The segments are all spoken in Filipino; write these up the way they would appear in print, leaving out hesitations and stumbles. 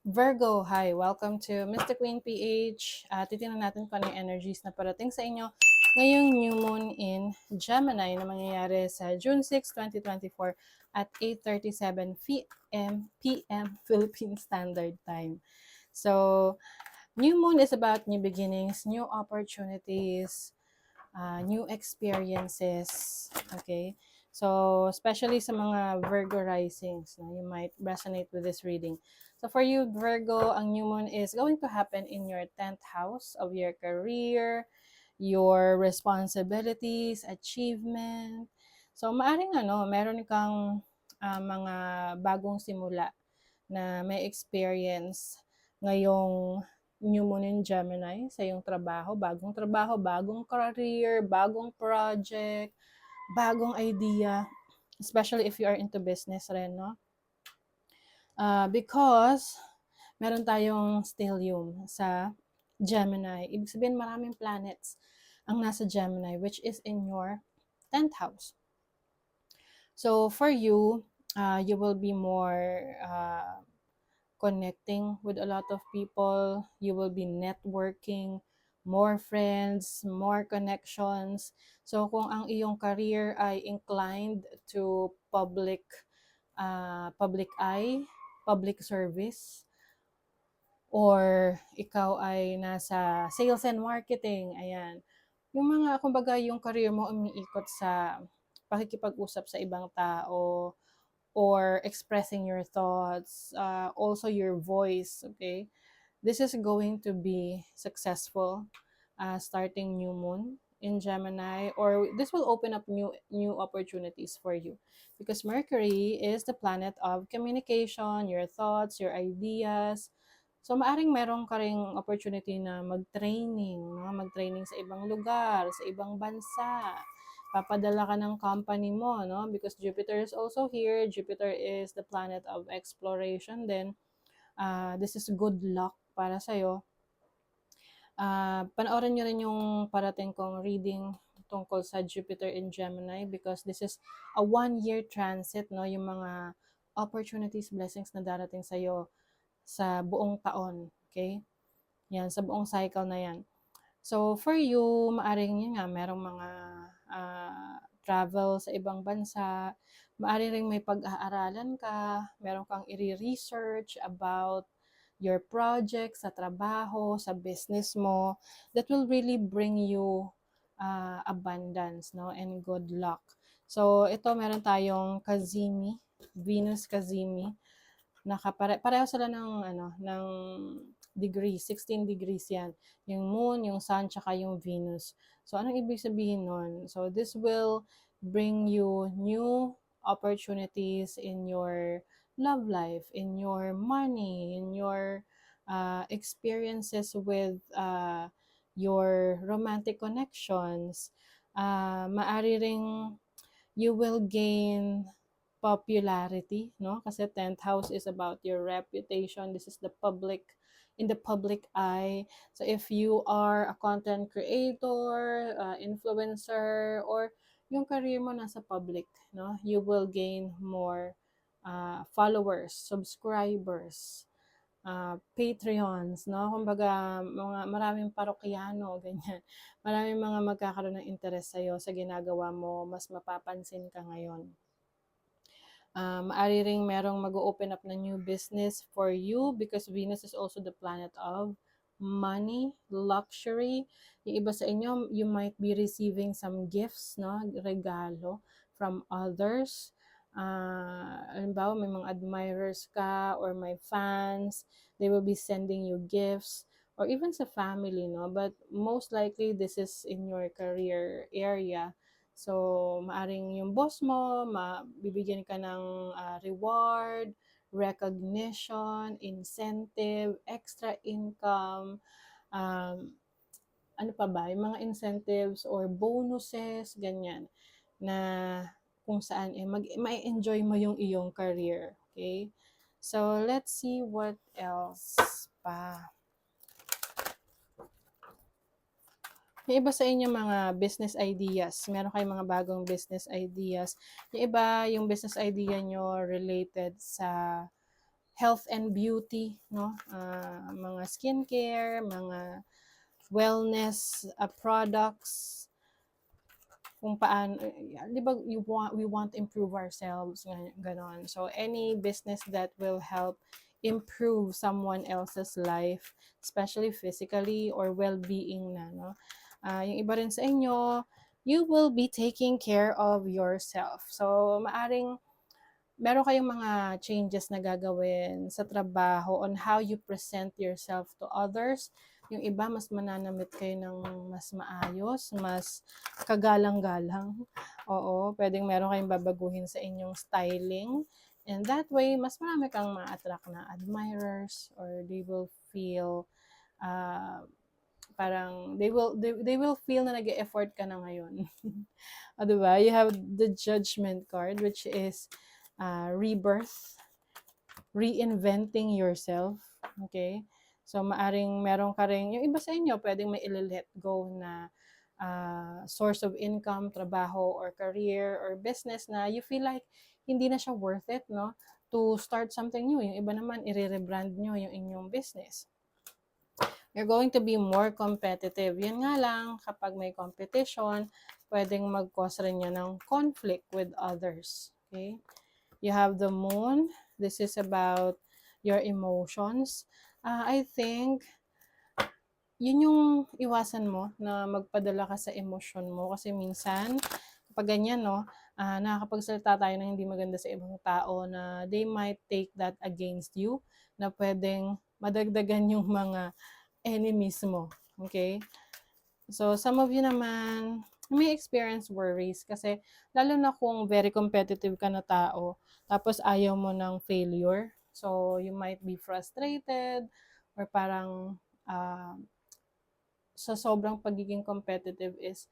Virgo, hi! Welcome to Mr. Queen PH. Titingnan natin kung ano yung energies na parating sa inyo ngayong new moon in Gemini na mangyayari sa June 6, 2024 at 8:37 p.m. Philippine Standard Time. So, new moon is about new beginnings, new opportunities, new experiences. Okay? So, especially sa mga Virgo risings, you might resonate with this reading. So, for you, Virgo, ang new moon is going to happen in your 10th house of your career, your responsibilities, achievement. So, maaring meron kang mga bagong simula na may experience ngayong new moon in Gemini sa iyong trabaho, bagong career, bagong project, bagong idea, especially if you are into business rin, no? Because meron tayong stellium sa Gemini. Ibig sabihin maraming planets ang nasa Gemini, which is in your 10th house. So for you, you will be more connecting with a lot of people. You will be networking, more friends, more connections. So kung ang iyong career ay inclined to public eye, public service, or ikaw ay nasa sales and marketing, ayan. Yung mga, kumbaga, yung career mo umiikot sa pakikipag-usap sa ibang tao, or expressing your thoughts, also your voice, okay? This is going to be successful starting new moon in Gemini, or this will open up new opportunities for you because Mercury is the planet of communication, your thoughts, your ideas. So maaring meron ka ring opportunity na mag-training, no? Mag-training sa ibang lugar, sa ibang bansa. Papadala ka ng company mo, no? Because Jupiter is also here. Jupiter is the planet of exploration. Then, this is good luck para sa'yo. Panoorin nyo rin yung parating kong reading tungkol sa Jupiter in Gemini because this is a 1-year transit, no? Yung mga opportunities, blessings na darating sa'yo sa buong taon, okay? Yan, sa buong cycle na yan. So, for you, maaring yun nga, merong mga travel sa ibang bansa, maaring rin may pag-aaralan ka, meron kang i-research about your project, sa trabaho, sa business mo, that will really bring you abundance, no, and good luck. So, ito meron tayong Cazimi, Venus Cazimi, pareho sila ng degree, 16 degrees yan. Yung moon, yung sun, tsaka yung Venus. So, anong ibig sabihin nun? So, this will bring you new opportunities in your love life, in your money, in your experiences with your romantic connections. Maari ring you will gain popularity, no? Kasi 10th house is about your reputation. This is in the public eye. So if you are a content creator, influencer, or yung career mo nasa public, no? You will gain more followers, subscribers, Patreons, no? Kumbaga, maraming parokyano, ganyan. Maraming mga magkakaroon ng interest sa'yo sa ginagawa mo, mas mapapansin ka ngayon. Maari ring merong mag-open up na new business for you because Venus is also the planet of money, luxury. Yung iba sa inyo, you might be receiving some gifts, no? Regalo from others. Halimbawa, may mga admirers ka or may fans, they will be sending you gifts or even sa family, no? But most likely, this is in your career area. So, maaring yung boss mo, bibigyan ka ng reward, recognition, incentive, extra income, um, ano pa ba, yung mga incentives or bonuses, ganyan, na kung saan ma-enjoy mo yung iyong career. Okay? So, let's see what else pa. Yung iba sa inyo mga business ideas, meron kayong mga bagong business ideas. Yung iba, yung business idea nyo related sa health and beauty, no? Mga skincare, mga wellness products, kung paano, di ba, we want to improve ourselves, ganon. So, any business that will help improve someone else's life, especially physically or well-being na, no? Yung iba rin sa inyo, you will be taking care of yourself. So, maaring meron kayong mga changes na gagawin sa trabaho on how you present yourself to others. Yung iba, mas mananamit kayo ng mas maayos, mas kagalang-galang. Oo, pwedeng meron kayong babaguhin sa inyong styling. And that way, mas marami kang ma-attract na admirers, or they will feel parang they will feel na nag-e-effort ka na ngayon. Diba? You have the judgment card, which is rebirth, reinventing yourself. Okay? So, maaring meron ka rin, yung iba sa inyo, pwedeng may let go na source of income, trabaho, or career, or business na you feel like hindi na siya worth it, no? To start something new. Yung iba naman, i-rebrand nyo yung inyong business. You're going to be more competitive. Yun nga lang, kapag may competition, pwedeng mag-cause rin yun ng conflict with others. Okay? You have the moon. This is about your emotions. I think, yun yung iwasan mo, na magpadala ka sa emosyon mo. Kasi minsan, kapag ganyan, no, nakakapagsalita tayo ng hindi maganda sa ibang tao na they might take that against you, na pwedeng madagdagan yung mga enemies mo. Okay? So, some of you naman, may experience worries kasi lalo na kung very competitive ka na tao, tapos ayaw mo ng failure. So, you might be frustrated, or parang sa sobrang pagiging competitive is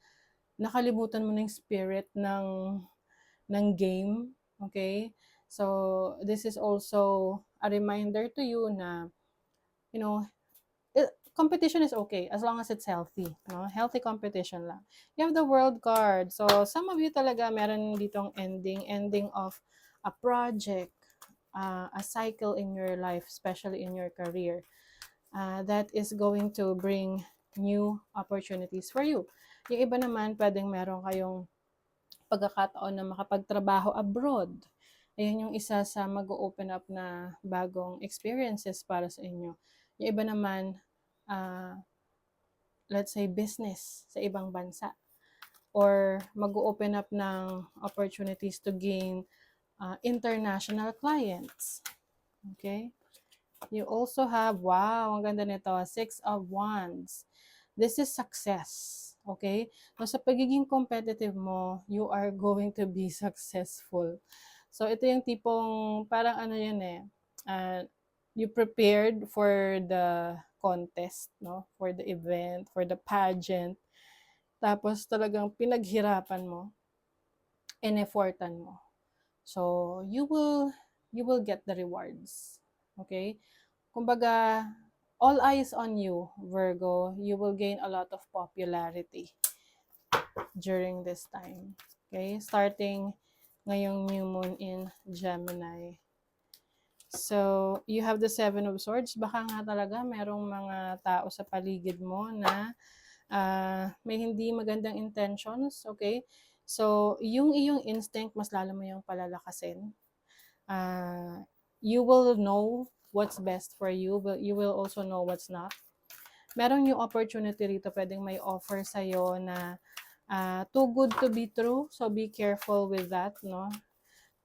nakalimutan mo na yung spirit ng game. Okay? So, this is also a reminder to you na, you know, competition is okay as long as it's healthy, no? Healthy competition lang. You have the world card. So, some of you talaga meron ditong ending of a project, a cycle in your life, especially in your career, that is going to bring new opportunities for you. Yung iba naman, pwedeng meron kayong pagkakataon na makapagtrabaho abroad. Ayun yung isa sa mag-open up na bagong experiences para sa inyo. Yung iba naman, let's say, business sa ibang bansa, or mag-open up ng opportunities to gain international clients. Okay? You also have, wow, ang ganda nito, 6 of Wands. This is success. Okay? So, sa pagiging competitive mo, you are going to be successful. So, ito yung tipong, parang ano yun you prepared for the contest, no? For the event, for the pageant. Tapos talagang pinaghirapan mo, in-effortan mo. So, you will get the rewards. Okay? Kumbaga, all eyes on you, Virgo. You will gain a lot of popularity during this time. Okay? Starting ngayong new moon in Gemini. So, you have the 7 of Swords. Baka nga talaga merong mga tao sa paligid mo na may hindi magandang intentions, okay? So, yung iyong instinct, mas lalo mo yung palalakasin. You will know what's best for you, but you will also know what's not. Meron yung opportunity rito, pwedeng may offer sa'yo na too good to be true, so be careful with that, no?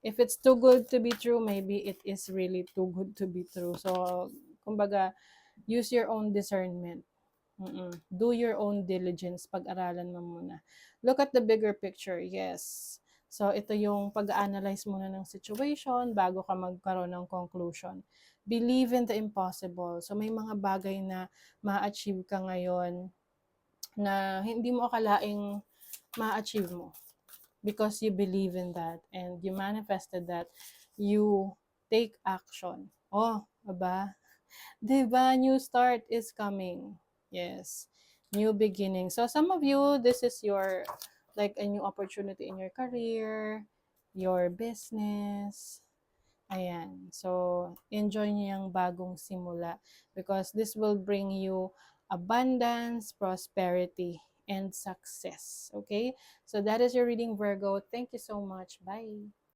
If it's too good to be true, maybe it is really too good to be true. So, kumbaga, use your own discernment. Do your own diligence. Pag-aralan mo muna. Look at the bigger picture. Yes. So, ito yung pag-analyze muna ng situation bago ka magkaroon ng conclusion. Believe in the impossible. So, may mga bagay na ma-achieve ka ngayon na hindi mo akalaing ma-achieve mo. Because you believe in that and you manifested that, you take action. Oh, aba? Diba? New start is coming. Yes. New beginning. So some of you, this is your, like, a new opportunity in your career, your business. Ayan. So, enjoy niyo yung bagong simula because this will bring you abundance, prosperity, and success. Okay? So, that is your reading, Virgo. Thank you so much. Bye.